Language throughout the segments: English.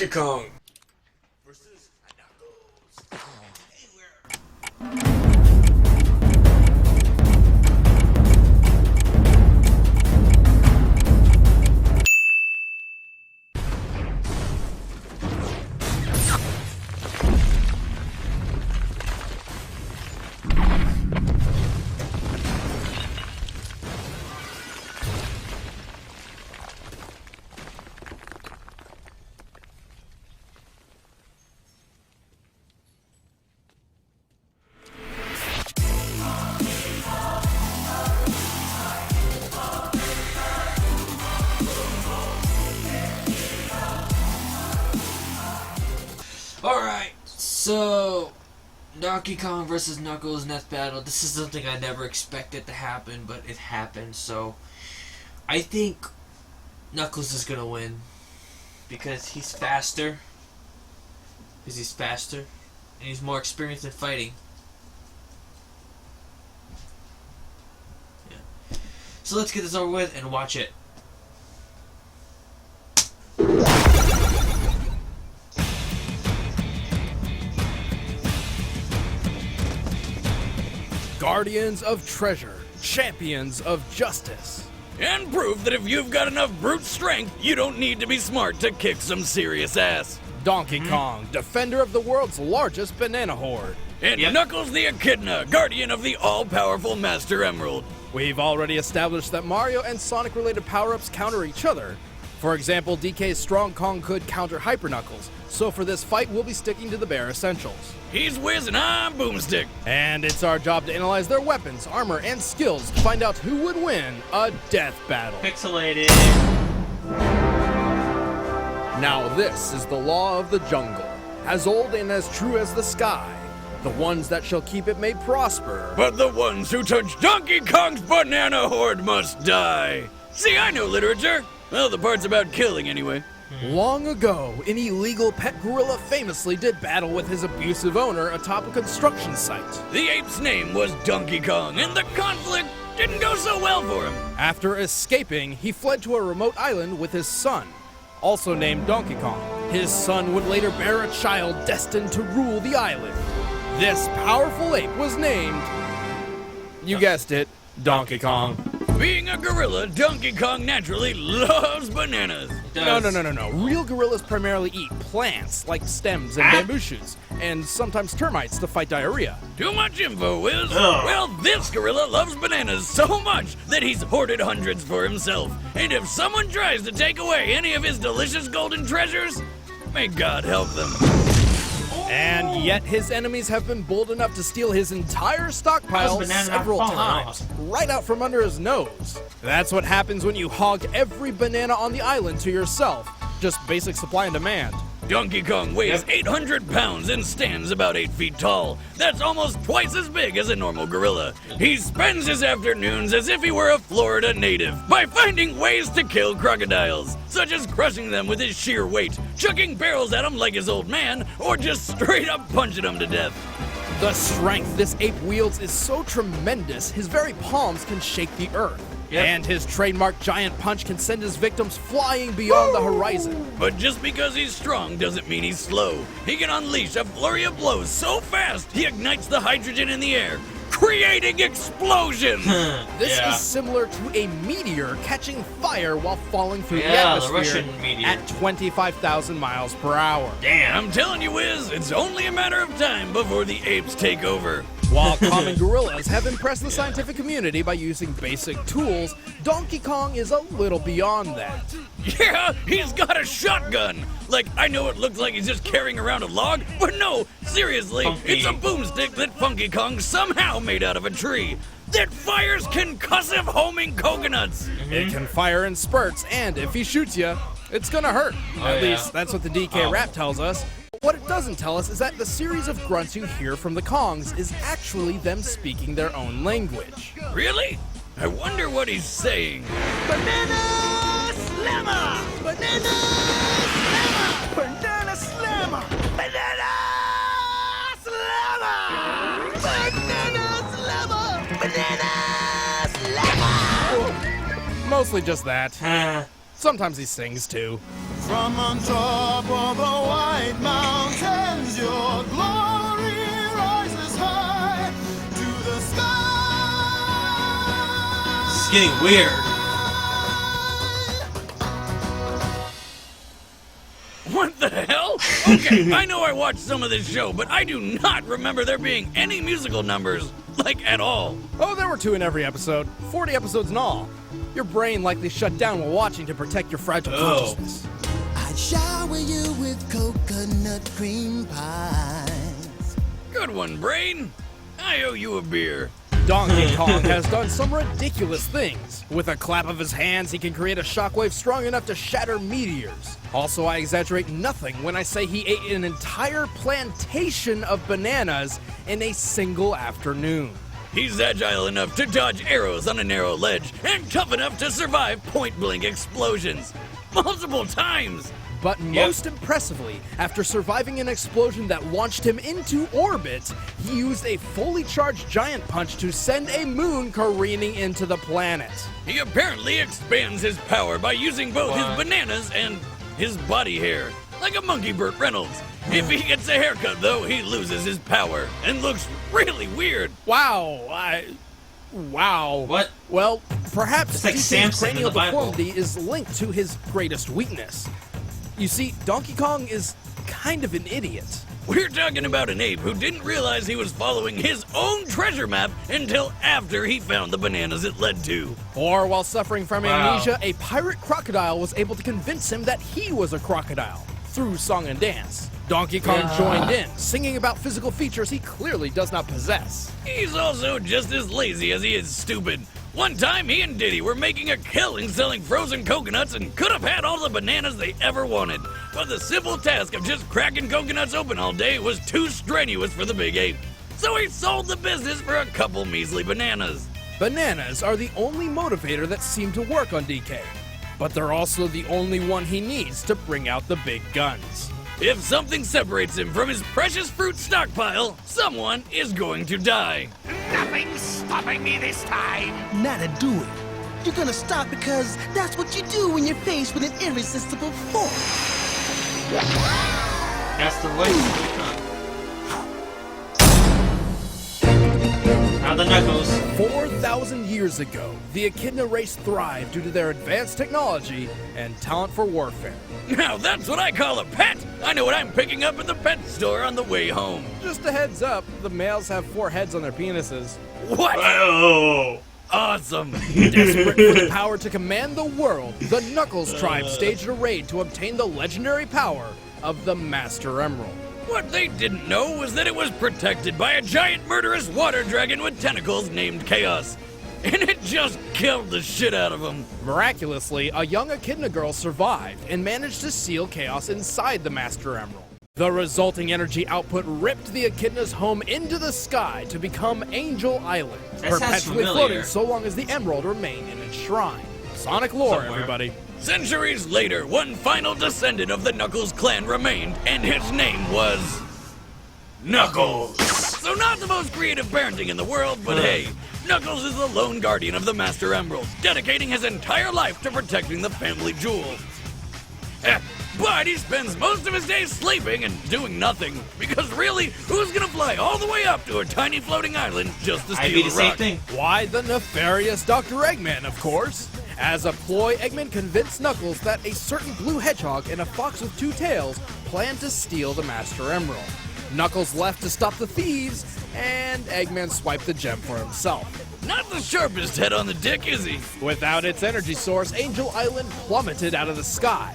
Donkey Kong versus Knuckles. Alright, so Donkey Kong versus Knuckles Death Battle. This is something I never expected to happen, but it happened. So I think Knuckles is gonna win because he's faster. And he's more experienced in fighting. Yeah. So let's get this over with and watch it. Guardians of treasure, champions of justice. And proof that if you've got enough brute strength, you don't need to be smart to kick some serious ass. Donkey Kong, defender of the world's largest banana horde. And Knuckles the Echidna, guardian of the all-powerful Master Emerald. We've already established that Mario and Sonic-related power-ups counter each other. For example, DK's Strong Kong could counter Hyper Knuckles, so for this fight we'll be sticking to the bare essentials. He's Wiz and I'm Boomstick. And it's our job to analyze their weapons, armor, and skills to find out who would win a death battle. Pixelated. Now this is the law of the jungle, as old and as true as the sky. The ones that shall keep it may prosper. But the ones who touch Donkey Kong's banana horde must die. See, I know literature. Well, the parts about killing anyway. Long ago, an illegal pet gorilla famously did battle with his abusive owner atop a construction site. The ape's name was Donkey Kong, and the conflict didn't go so well for him. After escaping, he fled to a remote island with his son, also named Donkey Kong. His son would later bear a child destined to rule the island. This powerful ape was named, you guessed it, Donkey Kong. Being a gorilla, Donkey Kong naturally loves bananas. No. Real gorillas primarily eat plants, like stems and bamboo shoots, and sometimes termites to fight diarrhea. Too much info, Wiz. Well, this gorilla loves bananas so much that he's hoarded hundreds for himself. And if someone tries to take away any of his delicious golden treasures, may God help them. And yet his enemies have been bold enough to steal his entire stockpile several times, right out from under his nose. That's what happens when you hog every banana on the island to yourself. Just basic supply and demand. Donkey Kong weighs 800 pounds and stands about 8 feet tall. That's almost twice as big as a normal gorilla. He spends his afternoons as if he were a Florida native by finding ways to kill crocodiles, such as crushing them with his sheer weight, chucking barrels at them like his old man, or just straight up punching them to death. The strength this ape wields is so tremendous, his very palms can shake the earth. And his trademark giant punch can send his victims flying beyond the horizon. But just because he's strong doesn't mean he's slow. He can unleash a flurry of blows so fast he ignites the hydrogen in the air, creating explosions! This is similar to a meteor catching fire while falling through the the atmosphere Russian meteor. at 25,000 miles per hour. Damn, I'm telling you, Wiz, it's only a matter of time before the apes take over. While common gorillas have impressed the scientific community by using basic tools, Donkey Kong is a little beyond that. Yeah, he's got a shotgun! Like, I know it looks like he's just carrying around a log, but no, seriously, it's a boomstick that Funky Kong somehow made out of a tree that fires concussive homing coconuts! It can fire in spurts, and if he shoots you, it's gonna hurt. At least, that's what the DK rap tells us. What it doesn't tell us is that the series of grunts you hear from the Kongs is actually them speaking their own language. Really? I wonder what he's saying. Banana Slammer! Banana Slammer! Banana Slammer! Banana Slammer! Banana Slammer! Banana Slammer! Mostly just that. Sometimes he sings too. From on top of the white mountains, your glory rises high to the sky. It's getting weird. What the hell? Okay, I know I watched some of this show, but I do not remember there being any musical numbers, like at all. Oh, there were 2 in every episode. 40 episodes in all. Your brain likely shut down while watching to protect your fragile consciousness. I'd shower you with coconut cream pies. Good one, Brain. I owe you a beer. Donkey Kong has done some ridiculous things. With a clap of his hands, he can create a shockwave strong enough to shatter meteors. Also, I exaggerate nothing when I say he ate an entire plantation of bananas in a single afternoon. He's agile enough to dodge arrows on a narrow ledge and tough enough to survive point-blank explosions. Multiple times! But most impressively, after surviving an explosion that launched him into orbit, he used a fully charged giant punch to send a moon careening into the planet. He apparently expands his power by using both his bananas and his body hair, like a monkey Burt Reynolds. If he gets a haircut, though, he loses his power and looks really weird. Wow, Wow. What? Well, perhaps It's like DK's Samson in cranial the Bible. deformity is linked to his greatest weakness. You see, Donkey Kong is kind of an idiot. We're talking about an ape who didn't realize he was following his own treasure map until after he found the bananas it led to. Or while suffering from Wow. amnesia, a pirate crocodile was able to convince him that he was a crocodile through song and dance. Donkey Kong joined in, singing about physical features he clearly does not possess. He's also just as lazy as he is stupid. One time, he and Diddy were making a killing selling frozen coconuts and could have had all the bananas they ever wanted. But the simple task of just cracking coconuts open all day was too strenuous for the big ape. So he sold the business for a couple measly bananas. Bananas are the only motivator that seemed to work on DK. But they're also the only one he needs to bring out the big guns. If something separates him from his precious fruit stockpile, someone is going to die. Nothing's stopping me this time. Now to do it. You're gonna stop because that's what you do when you're faced with an irresistible force. That's the way. Now the Knuckles. 4,000 years ago, the Echidna race thrived due to their advanced technology and talent for warfare. Now that's what I call a pet. I know what I'm picking up at the pet store on the way home. Just a heads up, the males have 4 heads on their penises. What? Oh. Awesome. Desperate for the power to command the world, the Knuckles tribe staged a raid to obtain the legendary power of the Master Emerald. What they didn't know was that it was protected by a giant murderous water dragon with tentacles named Chaos. And it just killed the shit out of him. Miraculously, a young Echidna girl survived and managed to seal Chaos inside the Master Emerald. The resulting energy output ripped the Echidna's home into the sky to become Angel Island, That sounds perpetually familiar. floating so long as the emerald remained in its shrine. Sonic lore, Somewhere. everybody. Centuries later, one final descendant of the Knuckles clan remained, and his name was Knuckles. So not the most creative parenting in the world, but hey, Knuckles is the lone guardian of the Master Emerald, dedicating his entire life to protecting the family jewel. But he spends most of his days sleeping and doing nothing, because really, who's gonna fly all the way up to a tiny floating island just to I'd steal be a the same rock? thing. Why, the nefarious Dr. Eggman, of course. As a ploy, Eggman convinced Knuckles that a certain blue hedgehog and a fox with 2 tails planned to steal the Master Emerald. Knuckles left to stop the thieves, and Eggman swiped the gem for himself. Not the sharpest head on the dick, is he? Without its energy source, Angel Island plummeted out of the sky.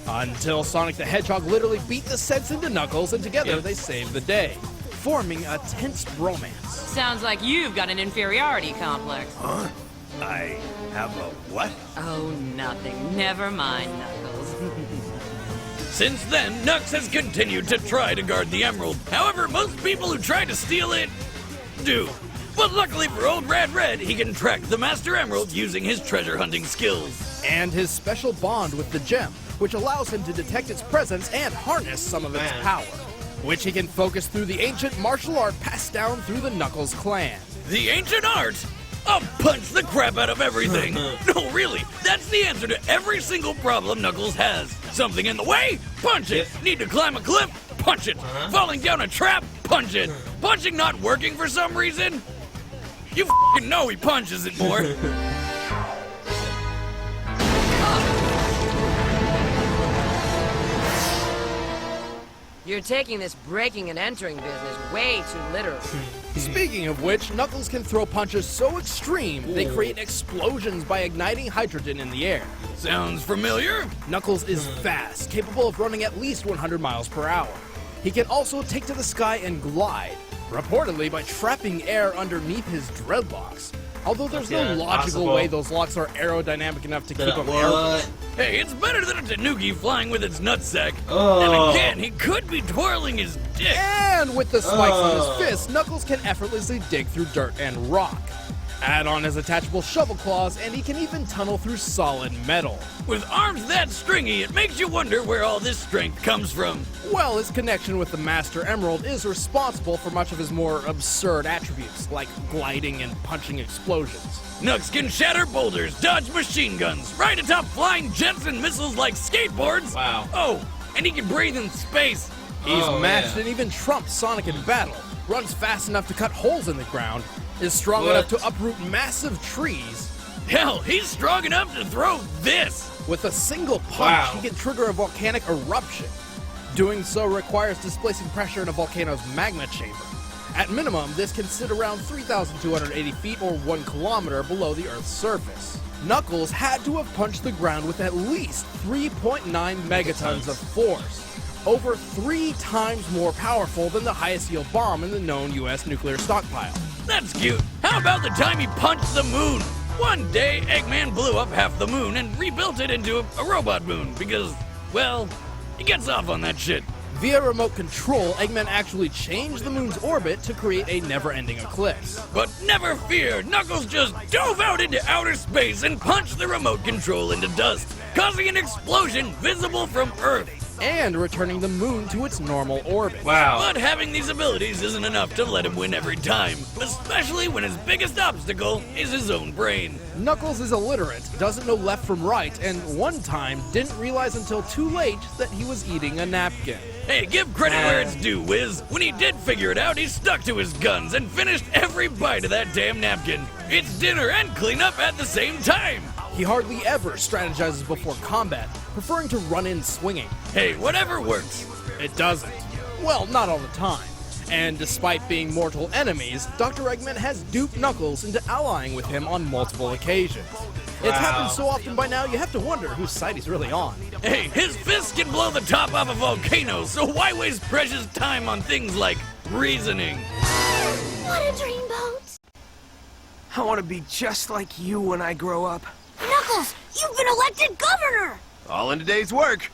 Until Sonic the Hedgehog literally beat the sense into Knuckles, and together they saved the day, forming a tense bromance. Sounds like you've got an inferiority complex. I have a what? Oh, nothing. Never mind, Knuckles. Since then, Knux has continued to try to guard the Emerald. However, most people who try to steal it do. But luckily for old Rad Red, he can track the Master Emerald using his treasure hunting skills. And his special bond with the gem, which allows him to detect its presence and harness some of its Man. power, which he can focus through the ancient martial art passed down through the Knuckles clan. The ancient art? I'll punch the crap out of everything. No, really, that's the answer to every single problem Knuckles has. Something in the way? Punch it! Need to climb a cliff? Punch it! Falling down a trap? Punch it! Punching not working for some reason? You f***ing know he punches it more. You're taking this breaking and entering business way too literally. Speaking of which, Knuckles can throw punches so extreme they create explosions by igniting hydrogen in the air. Sounds familiar? Knuckles is fast, capable of running at least 100 miles per hour. He can also take to the sky and glide, reportedly by trapping air underneath his dreadlocks. Although there's no logical way those locks are aerodynamic enough to keep him air. Hey, it's better than a Tanuki flying with its nutsack. And again, he could be twirling his dick. And with the spikes on his fists, Knuckles can effortlessly dig through dirt and rock. Add on his attachable shovel claws, and he can even tunnel through solid metal. With arms that stringy, it makes you wonder where all this strength comes from. Well, his connection with the Master Emerald is responsible for much of his more absurd attributes, like gliding and punching explosions. Knux can shatter boulders, dodge machine guns, ride atop flying jets and missiles like skateboards. Wow. Oh, and he can breathe in space. He's matched and even trumps Sonic in battle, runs fast enough to cut holes in the ground, is strong enough to uproot massive trees. Hell, he's strong enough to throw this. With a single punch, he can trigger a volcanic eruption. Doing so requires displacing pressure in a volcano's magma chamber. At minimum, this can sit around 3,280 feet or 1 kilometer below the Earth's surface. Knuckles had to have punched the ground with at least 3.9 megatons of force, over 3 times more powerful than the highest yield bomb in the known US nuclear stockpile. That's cute. How about the time he punched the moon? One day, Eggman blew up half the moon and rebuilt it into a robot moon because, well, he gets off on that shit. Via remote control, Eggman actually changed the moon's orbit to create a never-ending eclipse. But never fear, Knuckles just dove out into outer space and punched the remote control into dust, causing an explosion visible from Earth. And returning the moon to its normal orbit. Wow. But having these abilities isn't enough to let him win every time, especially when his biggest obstacle is his own brain. Knuckles is illiterate, doesn't know left from right, and one time didn't realize until too late that he was eating a napkin. Hey, give credit where it's due, Wiz. When he did figure it out, he stuck to his guns and finished every bite of that damn napkin. It's dinner and cleanup at the same time. He hardly ever strategizes before combat, preferring to run in swinging. Hey, whatever works. It doesn't. Well, not all the time. And despite being mortal enemies, Dr. Eggman has duped Knuckles into allying with him on multiple occasions. It's happened so often by now, you have to wonder whose side he's really on. Hey, his fists can blow the top off a volcano, so why waste precious time on things like reasoning? What a dreamboat! I want to be just like you when I grow up. Knuckles, you've been elected governor! All in today's work.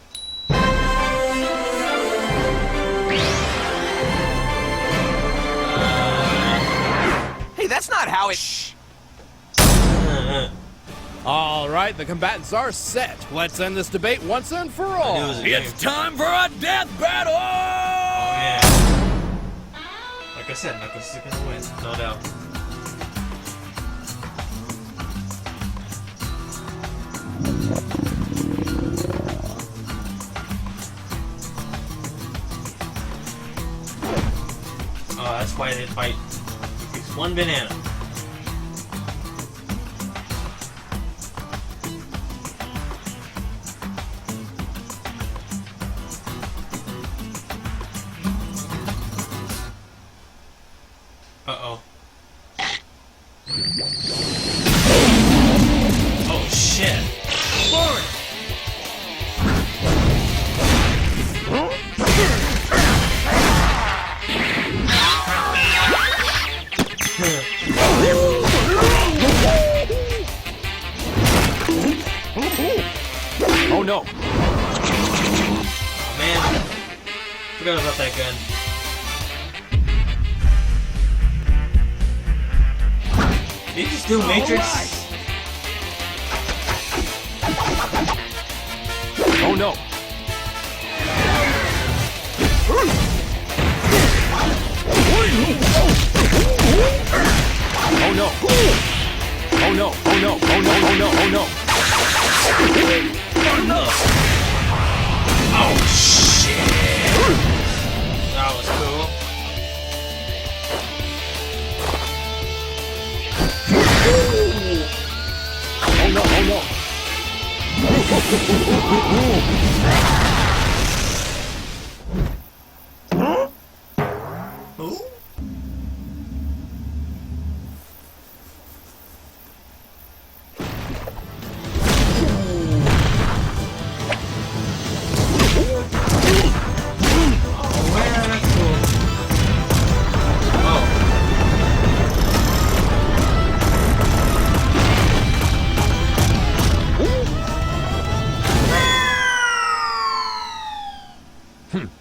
Hey, that's not how it... Shh. All right, the combatants are set. Let's end this debate once and for all. It's time for a death battle! Yeah. Like I said, Knuckles is gonna win, no doubt. Oh, that's why they fight. It's one banana. Uh-oh. Oh, shit. Forward! Oh no. Oh, man. Forgot about that gun. Did you just do Matrix? Oh no. Oh no. Oh no. Oh no. Oh no. Oh no. Oh no. Oh no. no, oh no.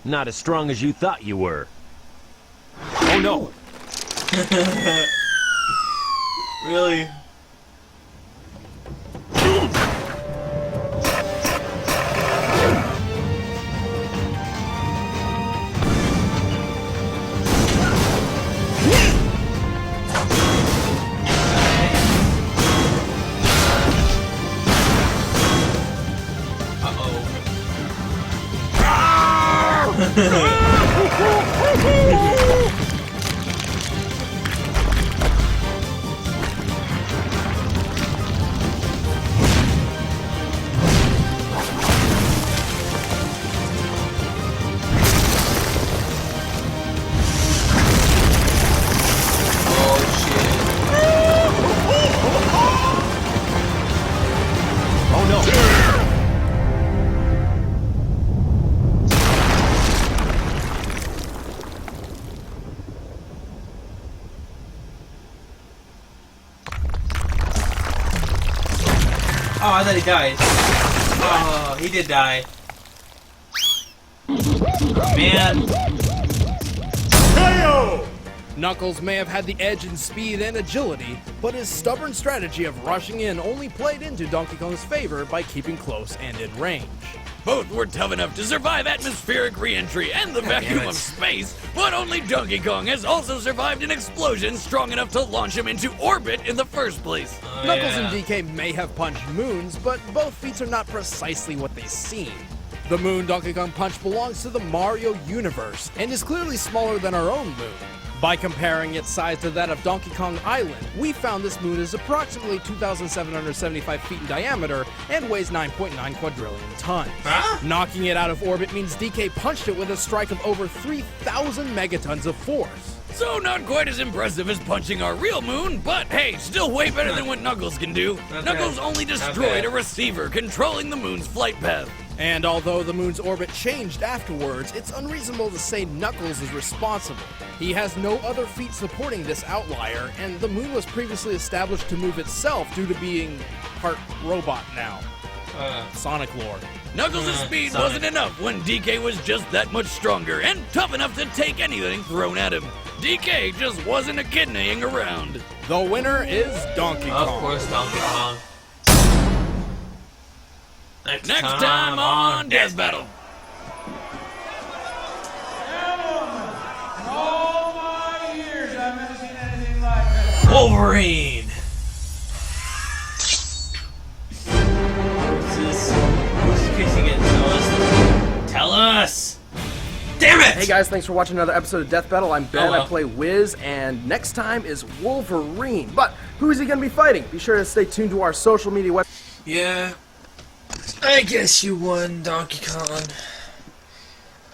Not as strong as you thought you were. Oh no! Really? Oh, I thought he died. Oh, he did die. Man. Knuckles may have had the edge in speed and agility, but his stubborn strategy of rushing in only played into Donkey Kong's favor by keeping close and in range. Both were tough enough to survive atmospheric re-entry and the vacuum of space, but only Donkey Kong has also survived an explosion strong enough to launch him into orbit in the first place. Knuckles and DK may have punched moons, but both feats are not precisely what they seem. The moon Donkey Kong punched belongs to the Mario universe, and is clearly smaller than our own moon. By comparing its size to that of Donkey Kong Island, we found this moon is approximately 2,775 feet in diameter and weighs 9.9 quadrillion tons. Knocking it out of orbit means DK punched it with a strike of over 3,000 megatons of force. So not quite as impressive as punching our real moon, but hey, still way better than what Knuckles can do. Knuckles only destroyed a receiver controlling the moon's flight path. And although the moon's orbit changed afterwards, it's unreasonable to say Knuckles is responsible. He has no other feat supporting this outlier, and the moon was previously established to move itself due to being part robot now. Sonic lore. Knuckles' speed wasn't enough when DK was just that much stronger and tough enough to take anything thrown at him. DK just wasn't a kidneying around. The winner is Donkey Kong. Of course, Donkey Kong. Next time on Death Battle. All my years, I've never seen anything like this. Wolverine! Who's this? Who's kissing it? Tell us! Damn it! Hey guys, thanks for watching another episode of Death Battle. I'm Ben, Hello. I play Wiz, and next time is Wolverine. But who is he going to be fighting? Be sure to stay tuned to our social media website. Yeah. I guess you won, Donkey Kong.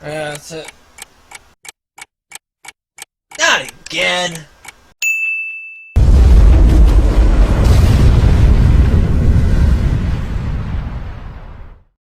Yeah, that's it. Not again!